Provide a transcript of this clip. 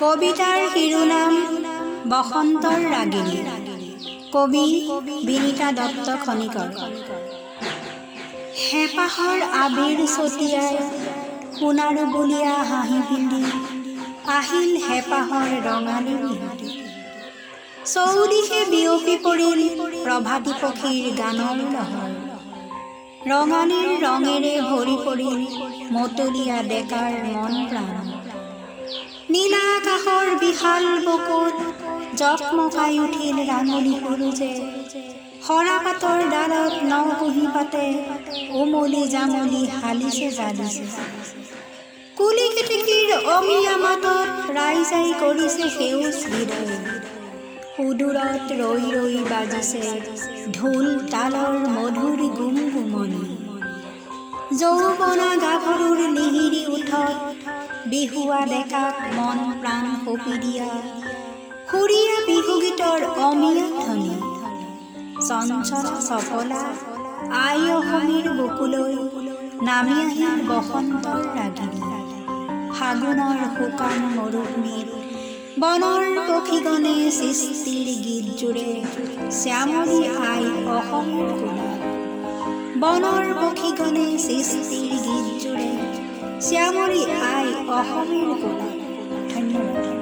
কবিতাৰ শিৰোনাম বসন্তৰ ৰাগিনী। কবি বিনীতা দত্ত খনিকৰ। হেঁপাহৰ আবিৰ ছটিয়াই সোণাৰু বলীয়া হাঁহি পিন্ধি আহিল হেঁপাহৰ ৰঙালী বিহুটি। চৌদিশে বিয়পি পৰিল প্ৰভাতী পক্ষীৰ গানৰ লহৰ। ৰঙালীৰ ৰঙেৰে ভৰি পৰিল মতলীয়া ডেকাৰ মন প্ৰাণ। নীলা আকাশৰ বিশাল বুকুত জকমকাই উঠিল ৰাঙলী সৰুজে। সৰাপাতৰ ডালত নকুঁহি পাতে উমলি জামলি হালিছে জালিছে। কুলি কেতেকীৰ অমিয়া মাতত ৰাইজাই কৰিছে সেউজ হৃদয়। সুদূৰত ৰৈ ৰৈ বাজিছে ঢোল তালৰ মধুৰ গুমগুমনি। যৌৱনা গাভৰুৰ লিহিৰি উঠত বিহুৱা ডেকাক মন প্ৰাণ সঁপি দিয়া সুৰীয়া বিহুগীতৰ অমিয়া ধ্বনি। চঞ্চলা চপলা আই অসমীৰ বুকুলৈ নামি আহিল বসন্তৰ ৰাগিনী। ফাগুনৰ শুকান মৰুভূমিত বনৰ পক্ষীগণে সৃষ্টিৰ গীত জোৰে শ্যামলী আই অসমৰ কোলাত। বনৰ পক্ষীগণে সৃষ্টিৰ গীত জোৰে শ্যামলী আই অসমৰ কোলাত। ধন্যবাদ।